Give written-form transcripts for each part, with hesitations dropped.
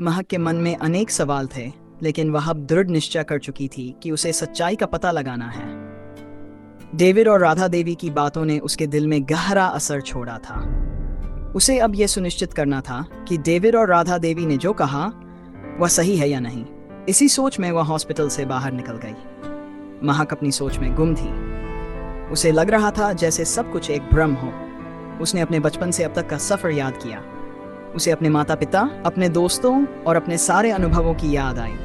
महक के मन में अनेक सवाल थे, लेकिन वह अब दृढ़ निश्चय कर चुकी थी कि उसे सच्चाई का पता लगाना है। डेविड और राधा देवी की बातों ने उसके दिल में गहरा असर छोड़ा था। उसे अब यह सुनिश्चित करना था कि डेविड और राधा देवी ने जो कहा वह सही है या नहीं। इसी सोच में वह हॉस्पिटल से बाहर निकल गई। महक अपनी सोच में गुम थी। उसे लग रहा था जैसे सब कुछ एक भ्रम हो। उसने अपने बचपन से अब तक का सफर याद किया। उसे अपने माता पिता, अपने दोस्तों और अपने सारे अनुभवों की याद आई।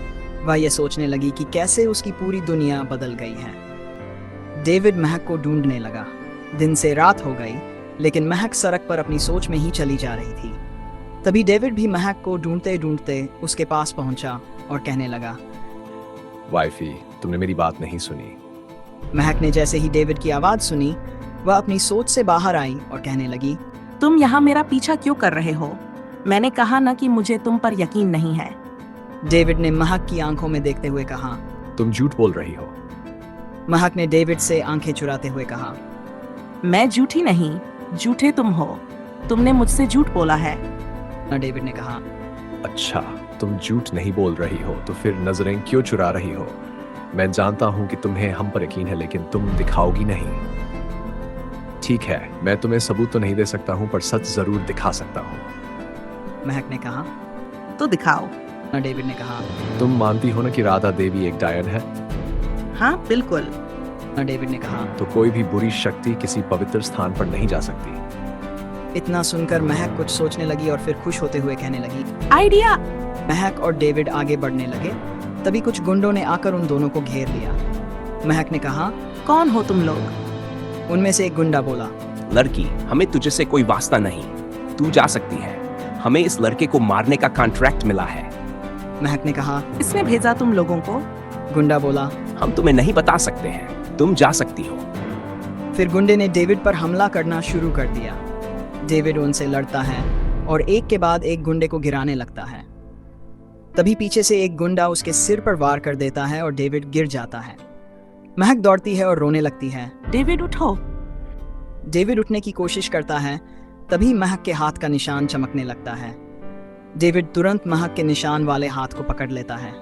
वह यह सोचने लगी कि कैसे उसकी पूरी दुनिया बदल गई है। डेविड महक को ढूंढने लगा। दिन से रात हो गई, लेकिन महक सड़क पर अपनी सोच में ही चली जा रही थी। तभी डेविड भी महक को ढूंढते ढूंढते उसके पास पहुंचा और कहने लगा, वाइफी, तुमने मेरी बात नहीं सुनी। महक ने जैसे ही डेविड की आवाज सुनी, वह अपनी सोच से बाहर आई और कहने लगी, तुम यहाँ मेरा पीछा क्यों कर रहे हो? मैंने कहा ना कि मुझे तुम पर यकीन नहीं है। डेविड ने महक की आंखों में देखते हुए कहा। तुम झूठ बोल रही हो। महक ने डेविड से आंखें चुराते हुए कहा, मैं झूठी नहीं, झूठे तुम हो। तुमने मुझसे झूठ बोला है। डेविड ने कहा, अच्छा, तुम झूठ नहीं बोल रही हो तो फिर नजरें क्यों चुरा रही हो? मैं जानता हूं कि तुम्हें हम पर यकीन है, लेकिन तुम दिखाओगी नहीं। ठीक है, मैं तुम्हें सबूत तो नहीं दे सकता हूं, पर सच जरूर दिखा सकता हूं। महक ने कहा। तो दिखाओ। डेविड ने कहा, तुम मानती हो ना कि राधा देवी एक डायन है? हाँ बिल्कुल। डेविड ने कहा। तो कोई भी बुरी शक्ति किसी पवित्र स्थान पर नहीं जा सकती। इतना सुनकर महक कुछ सोचने लगी और फिर खुश होते हुए कहने लगी, आइडिया। महक और डेविड आगे बढ़ने लगे। तभी कुछ गुंडों ने आकर उन दोनों को घेर लिया। महक ने कहा, कौन हो तुम लोग? उनमें से एक गुंडा बोला, लड़की, हमें तुझे से कोई वास्ता नहीं, तू जा सकती है। हमें इस लड़के को मारने का कॉन्ट्रैक्ट मिला है। महक ने कहा। किसने भेजा तुम लोगों को? गुंडा बोला, हम तुम्हें नहीं बता सकते हैं, तुम जा सकती हो। फिर गुंडे ने डेविड पर हमला करना शुरू कर दिया। डेविड उनसे लड़ता है और एक के बाद एक गुंडे को गिराने लगता है। तभी पीछे से एक गुंडा उसके सिर पर वार कर देता है और डेविड गिर जाता है। महक दौड़ती है और रोने लगती है। डेविड उठो। डेविड उठने की कोशिश करता है। तभी महक के हाथ का निशान चमकने लगता है। डेविड तुरंत महक के निशान वाले हाथ को पकड़ लेता है।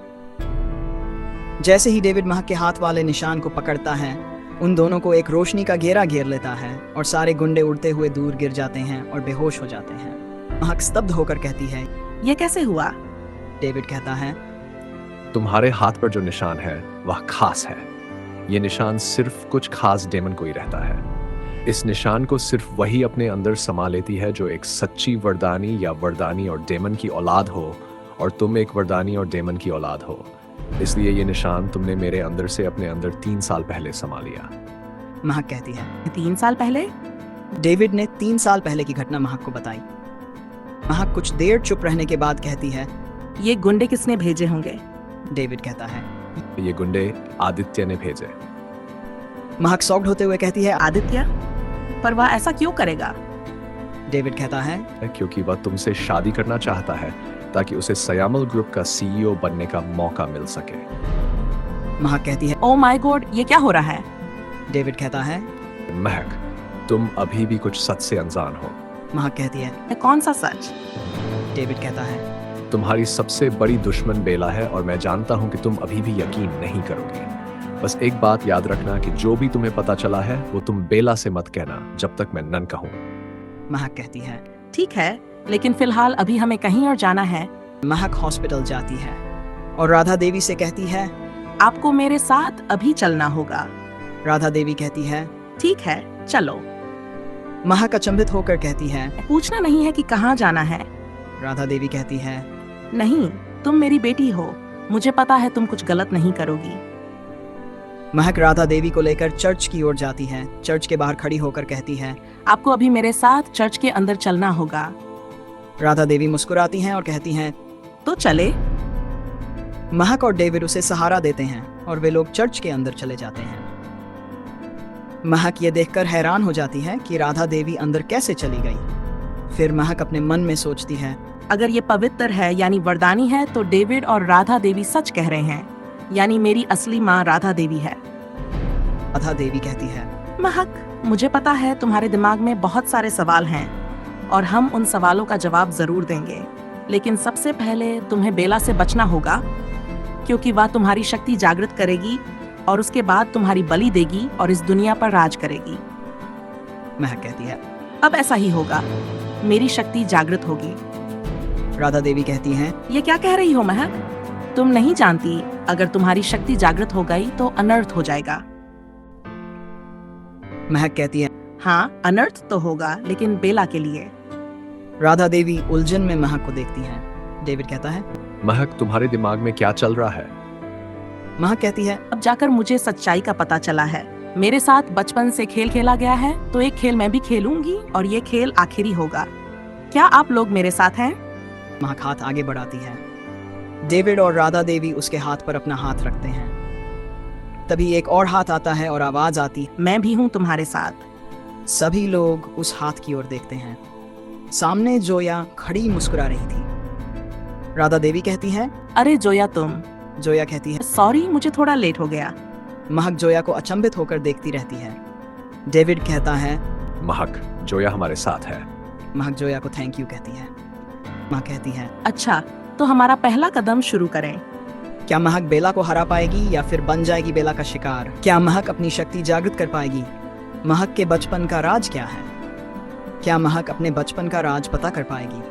जैसे ही डेविड महक के हाथ वाले निशान को पकड़ता है, उन दोनों को एक रोशनी का घेरा घेर लेता है और सारे गुंडे उड़ते हुए दूर गिर जाते हैं और बेहोश हो जाते हैं। महक स्तब्ध होकर कहती है, ये कैसे हुआ? डेविड कहता है, तुम्हारे हाथ पर जो निशान है वह खास है। ये निशान सिर्फ कुछ खास डेमन को ही रहता है। इस निशान को सिर्फ वही अपने अंदर समा लेती है जो एक सच्ची वरदानी या वरदानी और डेमन की औलाद हो, और तुम एक वरदानी और डेमन की औलाद हो। इसलिए ये निशान तुमने मेरे अंदर से अपने अंदर 3 साल पहले समा लिया। महक कहती है। 3 साल पहले? डेविड ने 3 साल पहले की घटना महक को बताई। महक कुछ देर चुप रहने के बाद कहती है, ये गुंडे किसने भेजे होंगे? डेविड कहता है, ये गुंडे आदित्य ने भेजे। महक शॉक्ड होते हुए कहती है, आदित्य? पर वह ऐसा क्यों करेगा? डेविड कहता है, क्योंकि वह तुमसे शादी करना चाहता है ताकि उसे सयामल ग्रुप का सीईओ बनने का मौका मिल सके। महक कहती है, ओह माय गॉड, ये क्या हो रहा है? डेविड कहता है, महक, तुम अभी भी कुछ सच से अनजान हो। महक कहती है, कौन सा सच? डेविड कहता है, तुम्हारी सबसे बड़ी दुश्मन बेला है और मैं जानता हूं कि तुम अभी भी यकीन नहीं करोगे। बस एक बात याद रखना कि जो भी तुम्हें पता चला है वो तुम बेला से मत कहना जब तक मैं नन कहूं। महक कहती है। ठीक है, लेकिन फिलहाल अभी हमें कहीं और जाना है। महक हॉस्पिटल जाती है और राधा देवी से कहती है, आपको मेरे साथ अभी चलना होगा। राधा देवी कहती है, ठीक है, चलो। महक अचंभित होकर कहती है, पूछना नहीं है कि कहाँ जाना है। राधा देवी कहती है, नहीं, तुम मेरी बेटी हो, मुझे पता है तुम कुछ गलत नहीं करोगी। महक राधा देवी को लेकर चर्च की ओर जाती है। चर्च के बाहर खड़ी होकर कहती है, आपको अभी मेरे साथ चर्च के अंदर चलना होगा। राधा देवी मुस्कुराती हैं और कहती हैं, तो चले। महक और डेविड उसे सहारा देते हैं और वे लोग चर्च के अंदर चले जाते हैं। महक ये देखकर हैरान हो जाती है कि राधा देवी अंदर कैसे चली गई। फिर महक अपने मन में सोचती है, अगर ये पवित्र है यानी वरदानी है तो डेविड और राधा देवी सच कह रहे हैं, यानी मेरी असली माँ राधा देवी है। राधा देवी कहती है, महक, मुझे पता है तुम्हारे दिमाग में बहुत सारे सवाल हैं और हम उन सवालों का जवाब जरूर देंगे, लेकिन सबसे पहले तुम्हें बेला से बचना होगा, क्योंकि वह तुम्हारी शक्ति जागृत करेगी और उसके बाद तुम्हारी बलि देगी और इस दुनिया पर राज करेगी। महक कहती है। अब ऐसा ही होगा, मेरी शक्ति जागृत होगी। राधा देवी कहती हैं। ये क्या कह रही हो महक? तुम नहीं जानती, अगर तुम्हारी शक्ति जागृत हो गई तो अनर्थ हो जाएगा। महक कहती है। हाँ, अनर्थ तो होगा, लेकिन बेला के लिए। राधा देवी उलझन में महक को देखती हैं। डेविड कहता है। महक, तुम्हारे दिमाग में क्या चल रहा है? महक कहती है। अब जाकर मुझे सच्चाई का पता चला है। मेरे साथ बचपन से खेल खेला गया है, तो एक खेल मैं भी खेलूंगी और ये खेल आखिरी होगा। क्या आप लोग मेरे साथ हैं? महक हाथ आगे बढ़ाती है। डेविड और राधा देवी उसके हाथ पर अपना हाथ रखते हैं। तभी एक और हाथ आता है और आवाज आती। मैं भी हूँ तुम्हारे साथ। सभी लोग उस हाथ की ओर देखते हैं। सामने जोया खड़ी मुस्कुरा रही थी। राधा देवी कहती है। अरे जोया तुम। जोया कहती है। सॉरी, मुझे थोड़ा लेट हो गया। महक जोया को अचंभित होकर देखती रहती है। डेविड कहता है। महक, जोया हमारे साथ है। महक जोया को थैंक यू कहती है। महक कहती है। अच्छा, तो हमारा पहला कदम शुरू करें। क्या महक बेला को हरा पाएगी या फिर बन जाएगी बेला का शिकार? क्या महक अपनी शक्ति जागृत कर पाएगी? महक के बचपन का राज क्या है? क्या महक अपने बचपन का राज पता कर पाएगी?